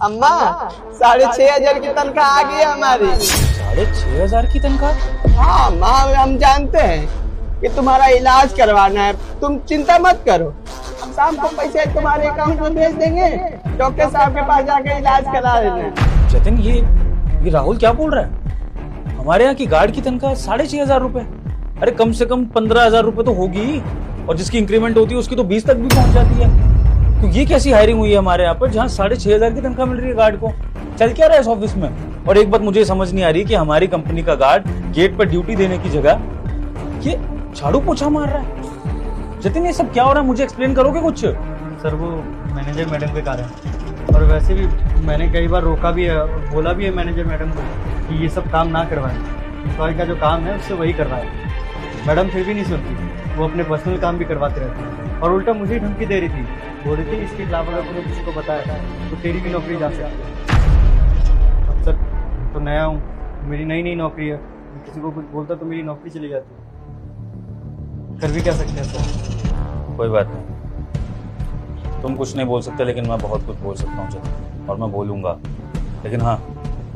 अम्मा 6,500 की तनख्वाह आ गई है हमारी। 6,500 की तनख्वाह? हाँ माँ, हम जानते हैं कि तुम्हारा इलाज करवाना है, तुम चिंता मत करो। हम शाम को पैसे तुम्हारे अकाउंट में भेज देंगे, डॉक्टर साहब के पास जाकर इलाज करा देना। जतिन, ये राहुल क्या बोल रहा है? हमारे यहाँ की गार्ड की तनख्वाह 6,500 रुपए? अरे कम से कम 15,000 रुपए तो होगी, और जिसकी इंक्रीमेंट होती है उसकी तो 20 तक भी पहुंच जाती है। तो ये कैसी हायरिंग हुई है हमारे यहाँ पर, जहाँ 6,500 की तनख्वाह मिल रही है गार्ड को? चल क्या रहा है इस ऑफिस में? और एक बात मुझे समझ नहीं आ रही कि हमारी कंपनी का गार्ड गेट पर ड्यूटी देने की जगह ये झाड़ू पोछा मार रहा है। जतिन, ये सब क्या हो रहा है? मुझे एक्सप्लेन करोगे कुछ? सर वो मैनेजर मैडम के कारण, और वैसे भी मैंने कई बार रोका भी है और बोला भी है मैनेजर मैडम को कि ये सब काम ना करवाएं, एम्प्लॉय का जो काम है उससे वही करवाएं। मैडम फिर भी नहीं सुनती, वो अपने पर्सनल काम भी करवाते रहते हैं, और उल्टा मुझे ही धमकी दे रही थी, बोल रही थी इसके खिलाफ अगर तूने किसी को बताया तो तेरी भी नौकरी जा सकती है। अब सर तो नया हूँ, मेरी नई नई नौकरी है, किसी को कुछ बोलता तो मेरी नौकरी चली जाती है। कर भी क्या सकते हैं सर? कोई बात नहीं, तुम कुछ नहीं बोल सकते, लेकिन मैं बहुत कुछ बोल सकता हूँ जतिन, और मैं बोलूँगा। लेकिन हाँ,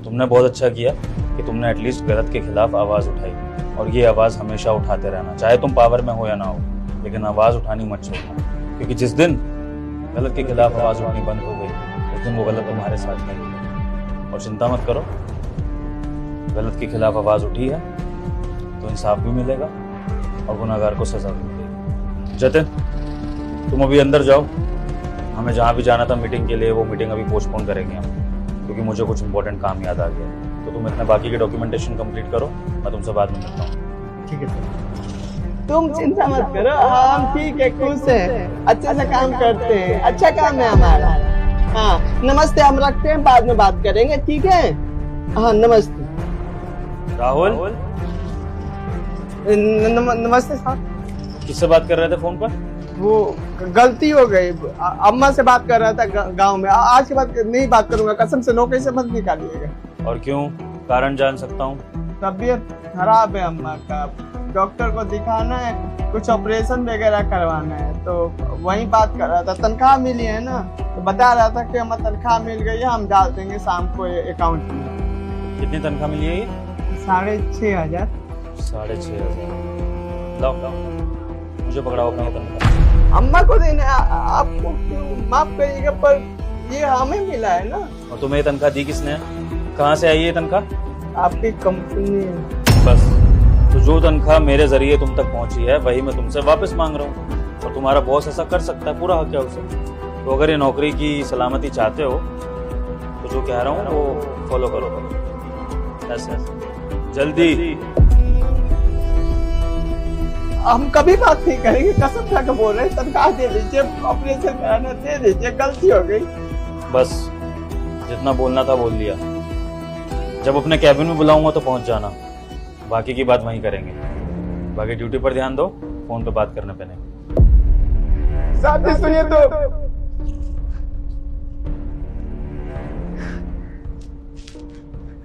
तुमने बहुत अच्छा किया कि तुमने एटलीस्ट गलत के खिलाफ आवाज़ उठाई, और ये आवाज़ हमेशा उठाते रहना, चाहे तुम पावर में हो या ना हो, लेकिन आवाज़ उठानी मत छोड़ना। क्योंकि जिस दिन गलत के खिलाफ आवाज़ उठानी बंद हो गई, उस दिन वो गलत तुम्हारे साथ नहीं होगा। और चिंता मत करो, गलत के खिलाफ आवाज़ उठी है तो इंसाफ भी मिलेगा और गुनहगार को सजा भी मिलेगी। जतिन, तुम अभी अंदर जाओ, हमें जहाँ भी जाना था मीटिंग के लिए, वो मीटिंग अभी पोस्टपोन करेंगे हम, क्योंकि मुझे कुछ इंपॉर्टेंट काम याद आ गया। तो तुम इतने बाकी के डॉक्यूमेंटेशन कंप्लीट करो, मैं तुमसे बाद में मिलता हूँ। ठीक है सर। तुम चिंता मत करो, हम ठीक है, खुश है, अच्छे से काम करते हैं, अच्छा काम है हमारा। हाँ नमस्ते, हम रखते हैं, बाद में बात करेंगे, ठीक है? हाँ नमस्ते। राहुल, नमस्ते साहब। किससे बात कर रहे थे फोन पर? वो गलती हो गई, अम्मा से बात कर रहा था गांव में। आज के बाद नहीं बात करूंगा, कसम से, नौकरी से मत निकालिएगा। और क्यों? कारण जान सकता हूँ? तबीयत खराब है अम्मा का, डॉक्टर को दिखाना है, कुछ ऑपरेशन वगैरह करवाना है, तो वही बात कर रहा था। तनख्वाह मिली है ना, तो बता रहा था कि हमें तनख्वाह मिल गई है, हम डाल देंगे शाम को अकाउंट में। कितनी तनख्वाह मिली है ये? 6,500। 6,500। लाओ मुझे पकड़ाओ अपना तनख्वाह। अम्मा को देना, आपको माफ करिएगा, पर ये हमें मिला है ना। और तुम्हें ये तनख्वाह दी किसने? कहाँ से आई है ये तनख्वाह? आपकी कंपनी। बस, तो जो तनख्वाह मेरे जरिए तुम तक पहुंची है वही मैं तुमसे वापस मांग रहा हूँ, और तुम्हारा बॉस ऐसा कर सकता है, पूरा हक है उसे। तो अगर ये नौकरी की सलामती चाहते हो तो जो कह रहा हूँ वो फॉलो करो, ऐसे जल्दी। हम कभी बात नहीं करेंगे, कसम खा के बोल रहे हैं, तनख्वाह दे दीजिए, ऑपरेशन कराना दे दीजिए, गलती हो गई। बस जितना बोलना था बोल लिया। जब अपने कैबिन में बुलाऊंगा तो पहुंच जाना, बाकी की बात वहीं करेंगे। बाकी ड्यूटी पर ध्यान दो, फोन पे बात करने पे नहीं। साथ ही सुनिए तो,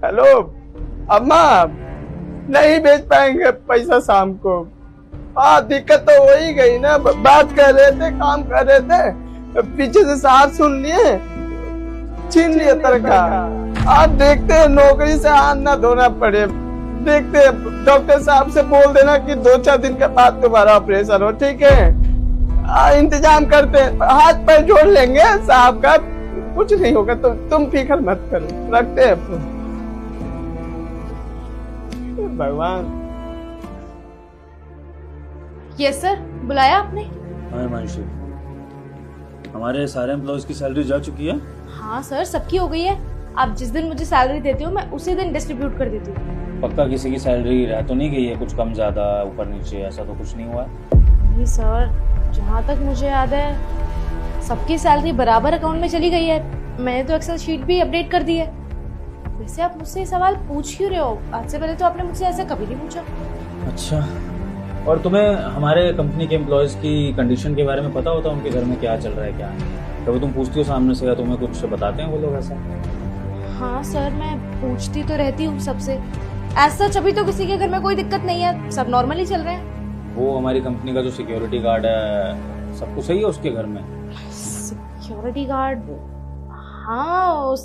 हेलो अम्मा, नहीं भेज पाएंगे पैसा शाम को। हाँ दिक्कत तो हो ही गई ना, बात कर रहे थे, काम कर रहे थे, पीछे से साथ सुन लिए, छीन लिए तनख्वाह। आज देखते हैं नौकरी से हाथ ना धोना पड़े, देखते हैं, डॉक्टर साहब से बोल देना कि 2-4 दिन के बाद तुम्हारा ऑपरेशन हो, ठीक है? इंतजाम करते हैं, हाथ पैर जोड़ लेंगे साहब का, कुछ नहीं होगा, तो तुम फिक्र मत करो, रखते हैं। भगवान। यस सर, बुलाया आपने? हाँ हिमांशु, हमारे सारे एम्प्लॉयज की सैलरी जा चुकी है? हाँ सर, सबकी हो गई है। आप जिस दिन मुझे सैलरी देते हो मैं उसी दिन डिस्ट्रीब्यूट कर देती हूँ। पक्का किसी की सैलरी रह तो नहीं गई है? कुछ कम ज्यादा ऊपर नीचे ऐसा तो कुछ नहीं हुआ है? नहीं सर, जहाँ तक मुझे याद है सबकी सैलरी बराबर अकाउंट में चली गई है। मैंने तो एक्सेल शीट भी अपडेट कर दी है। वैसे आप मुझसे सवाल पूछ क्यों रहे हो? आज से पहले तो आपने मुझसे ऐसा कभी नहीं पूछा। अच्छा, और तुम्हें हमारे कंपनी के एम्प्लॉयज की कंडीशन के बारे में पता होता है, उनके घर में क्या चल रहा है क्या नहीं? कभी तुम पूछती हो सामने से, या तुम्हें कुछ बताते हैं वो लोग ऐसा? हाँ सर, मैं पूछती तो रहती हूँ सबसे। ऐसा अभी तो किसी के घर में कोई दिक्कत नहीं है, सब नॉर्मली चल रहे हैं। वो हमारी कंपनी का जो सिक्योरिटी गार्ड है, सब कुछ सही है उसके घर में? Security guard? हाँ